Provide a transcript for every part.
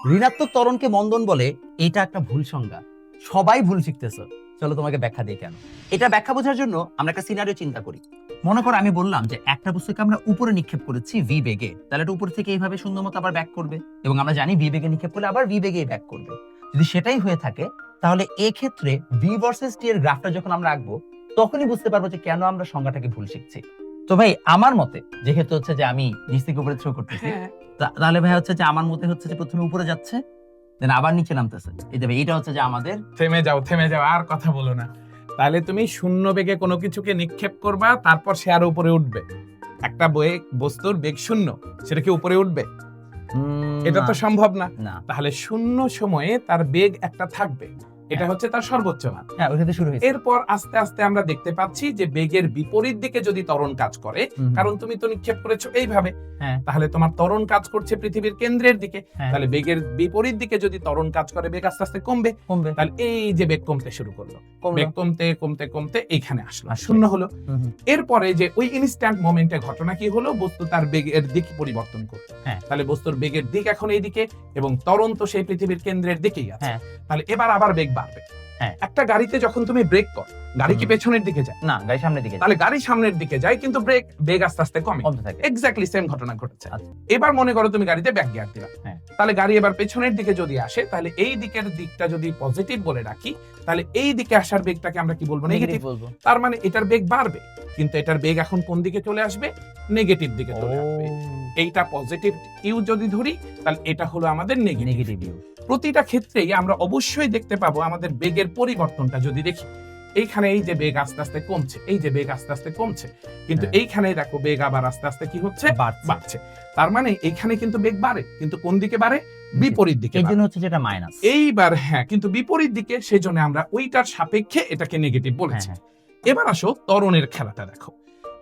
ঋণাত্মক ত্বরণকে মন্দন বলে, এটা একটা ভুল সংজ্ঞা। সবাই ভুল শিখতেছো। চলো তোমাকে ব্যাখ্যা দিই কেন। এটা ব্যাখ্যা বোঝার জন্য আমরা একটা সিনারিও চিন্তা করি। মনে করো আমি বললাম যে একটা বস্তুকে আমরা উপরে নিক্ষেপ করেছি ভি বেগে, তাহলে এটা উপর থেকে এইভাবে শূন্য মতো আবার ব্যাক করবে, এবং আমরা জানি ভি বেগে নিক্ষেপ করলে আবার ভি বেগে ব্যাক করবে। যদি সেটাই হয়ে থাকে, তাহলে এক্ষেত্রে ভি ভার্সেস টি এর গ্রাফটা যখন আমরা আঁকবো, তখনই বুঝতে পারবো যে কেন আমরা সংজ্ঞাটাকে ভুল শিখছি। তো ভাই আমার মতে, যেহেতু হচ্ছে যে আমি নিচ থেকে উপরে থ্রো করতেছি, তাহলে ভাই হচ্ছে যে আমার মতে হচ্ছে যে প্রথমে উপরে যাচ্ছে, দেন আবার নিচে নামতেছে। এটা হচ্ছে যে আমাদের। থেমে যাও, আর কথা বলো না। তাহলে তুমি শূন্য বেগে কোনো কিছুকে নিক্ষেপ করবা, তারপর সে আরো উপরে উঠবে। একটা বস্তুর বেগ শূন্য, সেটা কি উপরে উঠবে? এটা তো সম্ভব না। তাহলে শূন্য সময়ে তার বেগ একটা থাকবে, এটা হচ্ছে তার সর্বোচ্চ মান। এরপর আস্তে আস্তে আমরা দেখতে পাচ্ছি যে বেগের বিপরীত দিকে যদি ত্বরণ কাজ করে, কারণ তুমি তো নিক্ষেপ করেছো এইভাবে, তাহলে তোমার ত্বরণ কাজ করছে পৃথিবীর কেন্দ্রের দিকে। তাহলে বেগের বিপরীত দিকে যদি ত্বরণ কাজ করে, বেগ আস্তে আস্তে কমবে। তাহলে এই যে বেগ কমতে শুরু করলো, বেগ কমতে কমতে কমতে এইখানে আসলো, শূন্য হলো। এরপরে যে ওই ইনস্ট্যান্ট মোমেন্টে ঘটনা কি হলো, বস্তু তার বেগের দিক পরিবর্তন করলো। তাহলে বস্তুর বেগের দিক এখন এইদিকে, এবং ত্বরণ তো সেই পৃথিবীর কেন্দ্রের দিকেই আছে। তাহলে এবার আবার বেগ বাড়বে। একটা গাড়িতে যখন তুমি ব্রেক করো, গাড়ি কি পেছনের দিকে যায়? না, গাড়ি সামনের দিকে। তাহলে গাড়ি সামনের দিকে যায়, কিন্তু বেগ আস্তে আস্তে কমে থাকে। এক্স্যাক্টলি সেম ঘটনা ঘটেছে। এবার মনে করো তুমি গাড়িতে ব্যাক গিয়ার দিলা, তাহলে গাড়ি এবার পেছনের দিকে যদি আসে, তাহলে এই দিকের দিকটা যদি পজিটিভ বলে রাখি, তাহলে এই দিকে আসার বেগটাকে আমরা কি বলবো? নেগেটিভ বলবো। তার মানে এটার বেগ বাড়বে, কিন্তু এটার বেগ এখন কোন দিকে চলে আসবে? নেগেটিভ দিকে চলে আসবে। এইটা পজিটিভ ইউ যদি ধরি, তাহলে এটা হলো আমাদের নেগেটিভ ইউ। প্রতিটা ক্ষেত্রেই আমরা অবশ্যই দেখতে পাবো আমাদের বেগের পরিবর্তনটা। যদি দেখি এইখানে এই যে বেগ আস্তে আস্তে কমছে, এই যে বেগ আস্তে আস্তে কমছে, কিন্তু এইখানে দেখো বেগ আবার আস্তে আস্তে কি হচ্ছে? বাড়ছে। তার মানে এইখানে কিন্তু বেগ বাড়ে, কিন্তু কোন দিকে বাড়ে? বিপরীত দিকে। এই জন্য হচ্ছে যেটা মাইনাস। এইবার কিন্তু বিপরীত দিকে, সেজন্য আমরা ওইটার সাপেক্ষে এটাকে নেগেটিভ বলেছি। এবার আসো ত্বরণের খেলাটা দেখো।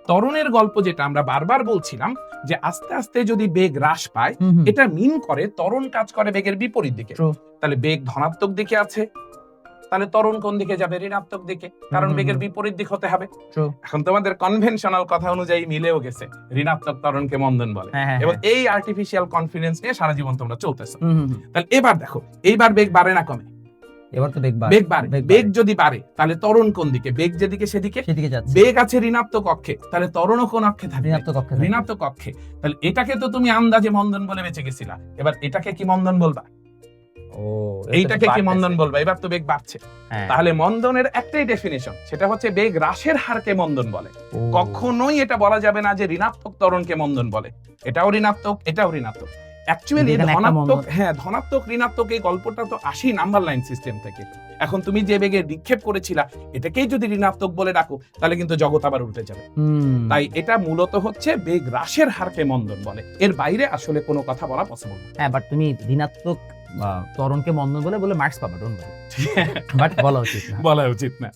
ত্বরণের গল্প যেটা আমরা বারবার বলছিলাম, যে আস্তে আস্তে যদি বেগ হ্রাস পায়, এটা মিন করে ত্বরণ কাজ করে বেগের বিপরীত দিকে। তাহলে বেগ ধনাত্মক দিকে আছে, তাহলে ত্বরণ কোন দিকে যাবে? ঋণাত্মক দিকে, কারণ বেগের বিপরীত দিক হতে হবে। এখন তোমাদের কনভেনশনাল কথা অনুযায়ী মিলেও গেছে, ঋণাত্মক ত্বরণকে মন্দন বলে, এবং এই আর্টিফিশিয়াল কনফিডেন্স নিয়ে সারা জীবন তোমরা চলতেছো। তাহলে এবার দেখো, এইবার বেগ বাড়ে না কমে? এবার তো বেগ বাড়ে। বেগ যদি বাড়ে, তাহলে ত্বরণ কোন দিকে? বেগ যেদিকে সেদিকে যাচ্ছে। বেগ আছে ঋণাত্মক অক্ষে, তাহলে ত্বরণও কোন অক্ষে থাকবে? ঋণাত্মক অক্ষে। তাহলে এটাকে তো তুমি আন্দাজে মন্দন বলে বেঁচে গেছিলা, এবার এটাকে কি মন্দন বলবা? এইটাকে কি মন্দন বলবা? এবার তো বেগ বাড়ছে। তাহলে মন্দনের একটাই ডেফিনিশন, সেটা হচ্ছে বেগ হ্রাসের হারকে মন্দন বলে। কখনোই এটা বলা যাবে না যে ঋণাত্মক ত্বরণকে মন্দন বলে। এটাও ঋণাত্মক, এটাও ঋণাত্মক। অ্যাকচুয়ালি ধনাত্মক, ধনাত্মক ঋণাত্মক এই গল্পটা তো আসি নাম্বার লাইন সিস্টেম থেকে। এখন তুমি যে বেগে নিক্ষেপ করেছিলা, এটাকেই যদি ঋণাত্মক বলে ডাকো, তাহলে কিন্তু জগৎ আবার উল্টে যাবে। তাই এটা মূলত হচ্ছে বেগ হ্রাসের হারকে মন্দন বলে, এর বাইরে আসলে কোনো কথা বলা পসিবল না। বাট তুমি ঋণাত্মক ত্বরণকে মন্দন বলে মার্কস পাবা, ডোন্ট বলো। বাট বলা উচিত না।